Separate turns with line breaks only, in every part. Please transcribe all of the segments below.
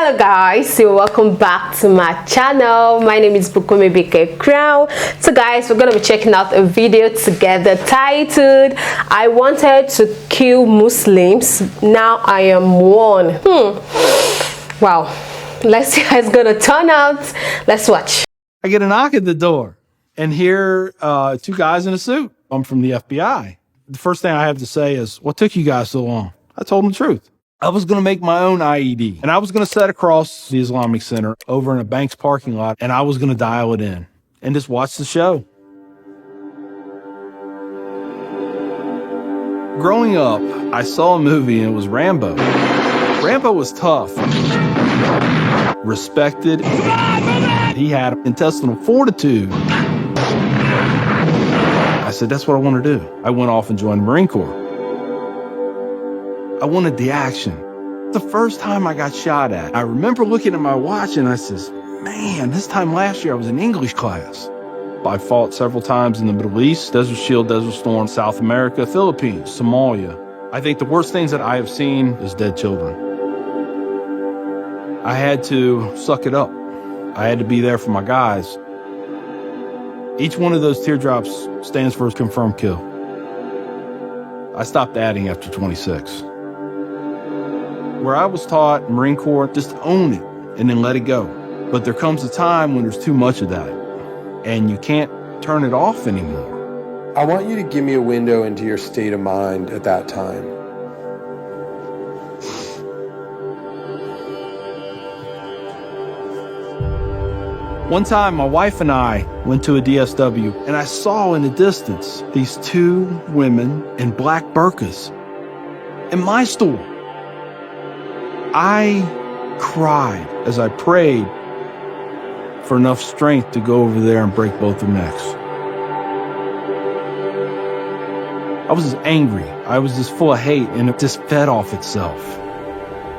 Hello guys, so welcome back to my channel. My name is Bukunmi BK Crown. So guys, we're gonna be checking out a video together titled I Wanted to Kill Muslims, Now I Am One. Wow, let's see how it's gonna turn out. Let's watch.
I get a knock at the door and hear two guys in a suit. I'm from the FBI. The first thing I have to say is, what took you guys so long? I told them the truth. I was going to make my own IED, and I was going to set across the Islamic Center over in a bank's parking lot, and I was going to dial it in and just watch the show. Growing up, I saw a movie, and it was Rambo. Rambo was tough, respected. He had intestinal fortitude. I said, that's what I want to do. I went off and joined the Marine Corps. I wanted the action. The first time I got shot at, I remember looking at my watch and I says, man, this time last year I was in English class. I fought several times in the Middle East, Desert Shield, Desert Storm, South America, Philippines, Somalia. I think the worst things that I have seen is dead children. I had to suck it up. I had to be there for my guys. Each one of those teardrops stands for a confirmed kill. I stopped adding after 26. Where I was taught, Marine Corps, just own it and then let it go. But there comes a time when there's too much of that and you can't turn it off anymore.
I want you to give me a window into your state of mind at that time.
One time, my wife and I went to a DSW, and I saw in the distance these two women in black burqas in my store. I cried as I prayed for enough strength to go over there and break both their necks. I was just angry. I was just full of hate, and it just fed off itself.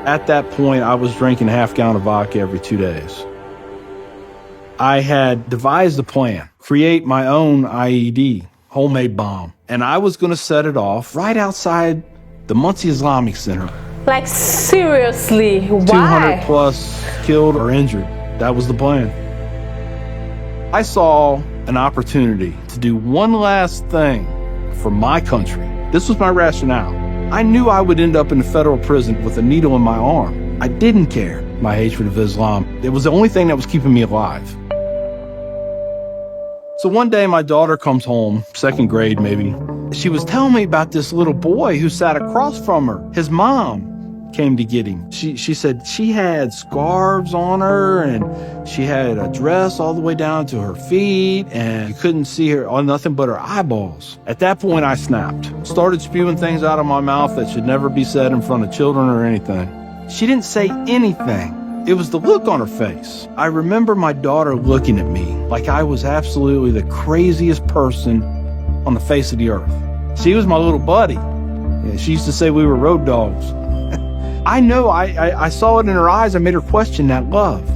At that point, I was drinking a half gallon of vodka every 2 days. I had devised a plan, create my own IED, homemade bomb, and I was going to set it off right outside the Muncie Islamic Center.
Like seriously, why?
200 plus killed or injured. That was the plan. I saw an opportunity to do one last thing for my country. This was my rationale. I knew I would end up in a federal prison with a needle in my arm. I didn't care. My hatred of Islam, it was the only thing that was keeping me alive. So one day my daughter comes home, second grade maybe. She was telling me about this little boy who sat across from her. His mom came to get him. She said she had scarves on her and she had a dress all the way down to her feet and you couldn't see her or nothing but her eyeballs. At that point I snapped, started spewing things out of my mouth that should never be said in front of children or anything. She didn't say anything. It was the look on her face. I remember my daughter looking at me like I was absolutely the craziest person on the face of the earth. She was my little buddy. Yeah, she used to say we were road dogs. I know I saw it in her eyes. I made her question that love.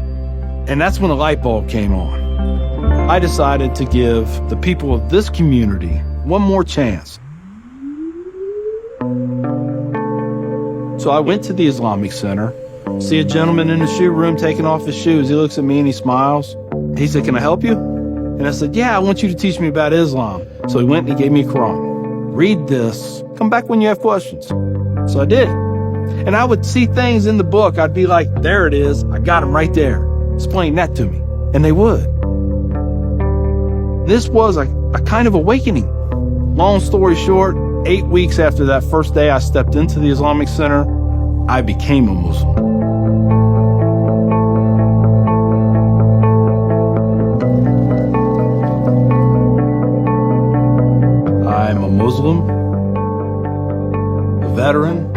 And that's when the light bulb came on. I decided to give the people of this community one more chance. So I went to the Islamic Center, see a gentleman in the shoe room taking off his shoes. He looks at me and he smiles. He said, can I help you? And I said, yeah, I want you to teach me about Islam. So he went and he gave me a Quran. Read this. Come back when you have questions. So I did. And I would see things in the book. I'd be like, there it is. I got him right there. Explain that to me. And they would. This was a kind of awakening. Long story short, 8 weeks after that first day I stepped into the Islamic Center, I became a Muslim. I'm a Muslim, a veteran,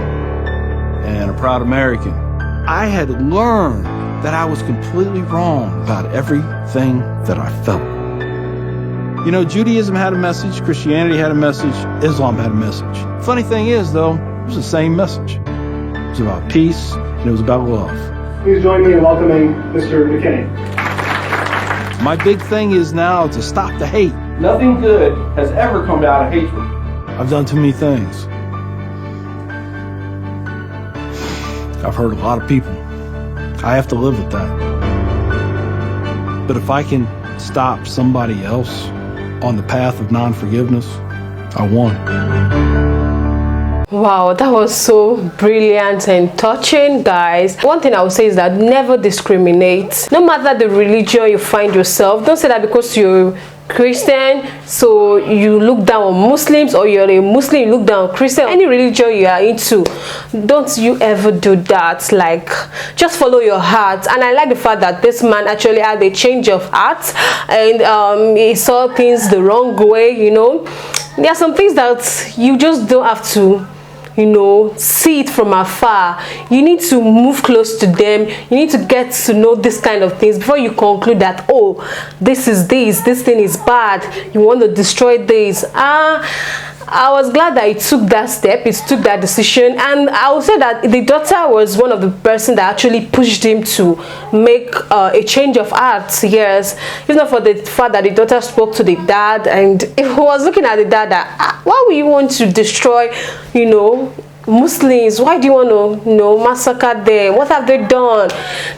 and a proud American. I had learned that I was completely wrong about everything that I felt. You know, Judaism had a message, Christianity had a message, Islam had a message. Funny thing is, though, it was the same message. It was about peace, and it was about love.
Please join me in welcoming Mr. McKinney.
My big thing is now to stop the hate.
Nothing good has ever come out of hatred.
I've done too many things. I've hurt a lot of people. I have to live with that. But if I can stop somebody else on the path of non-forgiveness, I won.
Wow, that was so brilliant and touching, guys. One thing I would say is that never discriminate. No matter the religion you find yourself, don't say that because you're Christian so you look down on Muslims, or you're a Muslim you look down on Christian. Any religion you are into, don't you ever do that. Like, just follow your heart. And I like the fact that this man actually had a change of heart, and he saw things the wrong way. You know, there are some things that you just don't have to, you know, see it from afar. You need to move close to them. You need to get to know this kind of things before you conclude that, oh, this thing is bad, you want to destroy this. I was glad that he took that step, he took that decision. And I would say that the daughter was one of the person that actually pushed him to make a change of heart. Yes, if not for the fact that the daughter spoke to the dad, and he was looking at the dad that, why would you want to destroy, you know, Muslims? Why do you want to, you know, massacre them? What have they done?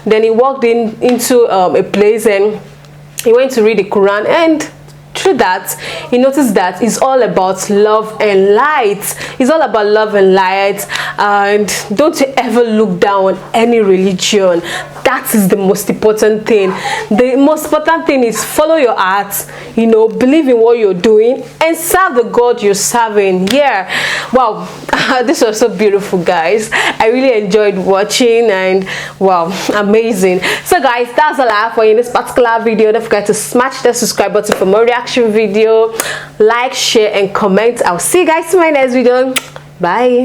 Then he walked into a place and he went to read the Quran, and through that he noticed that it's all about love and light. It's all about love and light. And don't you ever look down on any religion. That is the most important thing. The most important thing is follow your heart, you know, believe in what you're doing, and serve the God you're serving. Yeah, wow. This was so beautiful, guys. I really enjoyed watching, and wow, amazing. So guys, that's all I have for you in this particular video. Don't forget to smash the subscribe button for more reaction video. Like, share, and comment. I'll see you guys in my next video. Bye.